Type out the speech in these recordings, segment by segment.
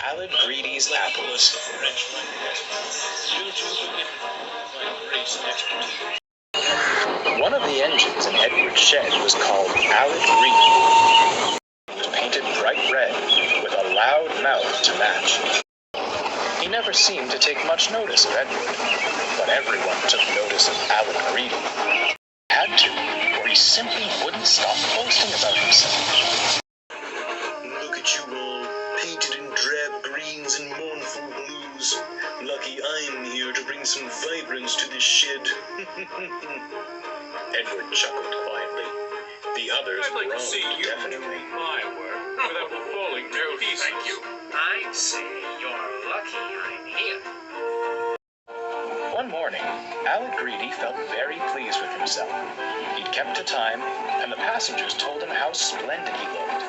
Alec Greedy's apples. One of the engines in Edward's shed was called Alec Greedy. It was painted bright red, with a loud mouth to match. He never seemed to take much notice of Edward, but everyone took notice of Alec Greedy. He had to, or he simply wouldn't stop boasting about himself. Look at you all, painted in drab greens and mournful blues. Lucky I'm here to bring some vibrance to this shed. Edward chuckled quietly. The others I'd like groaned, to see you definitely. do my work without falling to pieces. Thank you. I'd say you're lucky I'm here. One morning, Alec Greedy felt very pleased with himself. He'd kept to time, and the passengers told him how splendid he looked.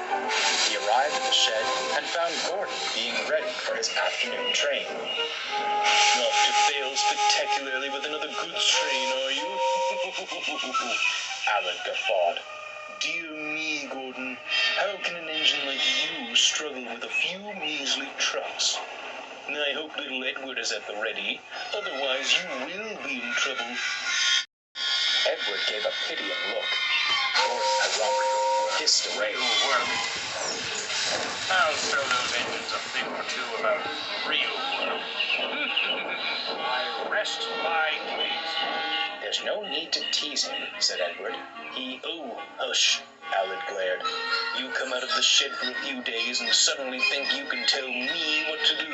He arrived at the shed and found Gordon being ready for his afternoon train. Off to fail spectacularly with another goods train, are you? Alec guffawed. Dear me, Gordon, how can an engine like you struggle with a few measly trucks? I hope little Edward is at the ready, otherwise you will be in trouble. Edward gave a pitying look. Gordon harumphed, hissed away. Real work. I'll show those engines a thing or two about real work. I rest my case. There's no need to tease him, said Edward. Oh, hush, Alec glared. You come out of the shed for a few days and suddenly think you can tell me what to do?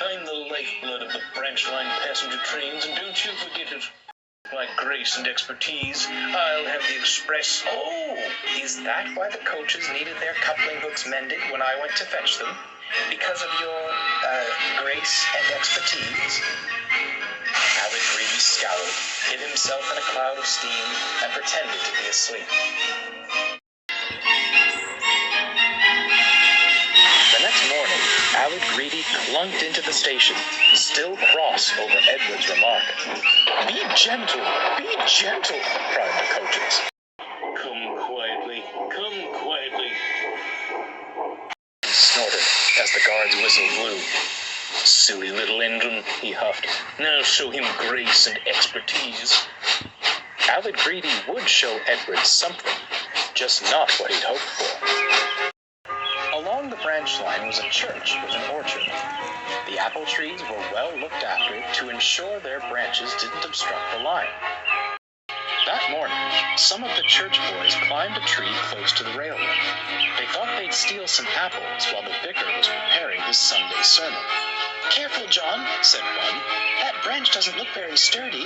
I'm the lifeblood of the branch line passenger trains, and don't you forget it. My grace and expertise, I'll have the express. Oh, is that why the coaches needed their coupling hooks mended when I went to fetch them? Because of your, grace and expertise? Alec Greedy scowled, hid himself in a cloud of steam, and pretended to be asleep. The next morning, Alec Greedy clunked into the station, still cross over Edward's remark. Be gentle, cried the coaches. Come quietly, He snorted as the guard's whistle blew. Silly little engine, he huffed. Now show him grace and expertise. Alec Greedy would show Edward something, just not what he'd hoped for. Along the branch line was a church with an orchard. The apple trees were well looked after to ensure their branches didn't obstruct the line. That morning, some of the church boys climbed a tree close to the railway. They thought they'd steal some apples while the vicar was preparing his Sunday sermon. Careful, John, said one. That branch doesn't look very sturdy.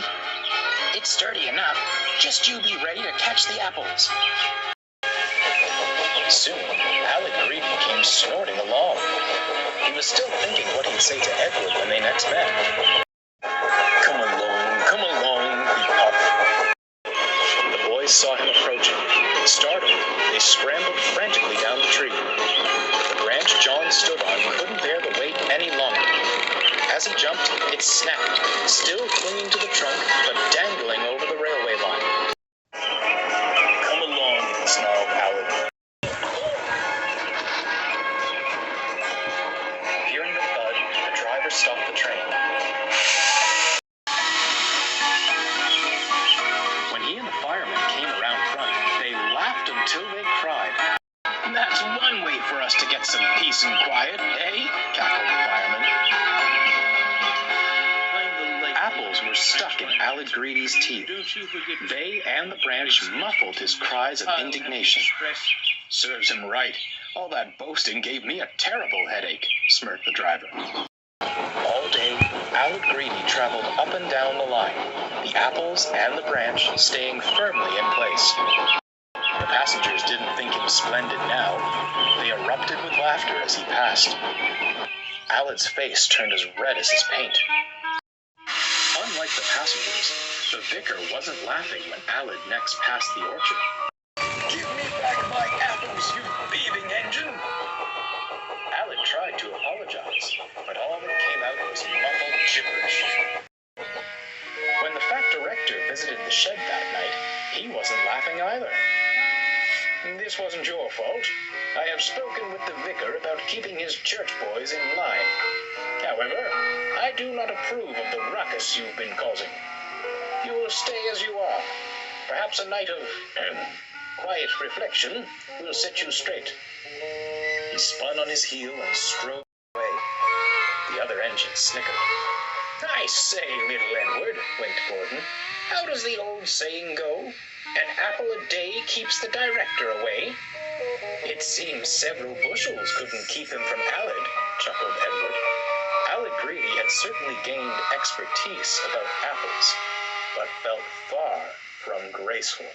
It's sturdy enough. Just you be ready to catch the apples. Soon, Alec Greedy came snorting along. He was still thinking what he'd say to Edward when they next met. Come along, he puffed. The boys saw him approaching. Startled, they scrambled frantically down the tree. The branch John stood on couldn't bear the weight any longer. As it jumped, it snapped, still clinging to the trunk, but dangling over the railway line. Come along, snarled Alec. Hearing the thud, the driver stopped the train. When he and the firemen came around front, they laughed until they cried. That's one way for us to get some peace and quiet, eh? Cackled the fireman. Apples were stuck in Alec Greedy's teeth. They and the branch muffled his cries of indignation. Serves him right. All that boasting gave me a terrible headache, smirked the driver. All day, Alec Greedy traveled up and down the line, the apples and the branch staying firmly in place. The passengers didn't think him splendid now. They erupted with laughter as he passed. Alec's face turned as red as his paint. Unlike the passengers, the vicar wasn't laughing when Alec next passed the orchard. Give me back my apples, you thieving engine! Alec tried to apologize, but all that came out was muffled gibberish. When the fat director visited the shed that night, he wasn't laughing either. This wasn't your fault. I have spoken with the vicar about keeping his church boys in line. However, I do not approve of the ruckus you've been causing. You will stay as you are. Perhaps a night of quiet reflection will set you straight. He spun on his heel and strode away. The other engine snickered. I say, little Edward, winked Gordon, how does the old saying go? An apple a day keeps the director away. It seems several bushels couldn't keep him from Aled, chuckled Edward. Aled Greedy had certainly gained expertise about apples, but felt far from graceful.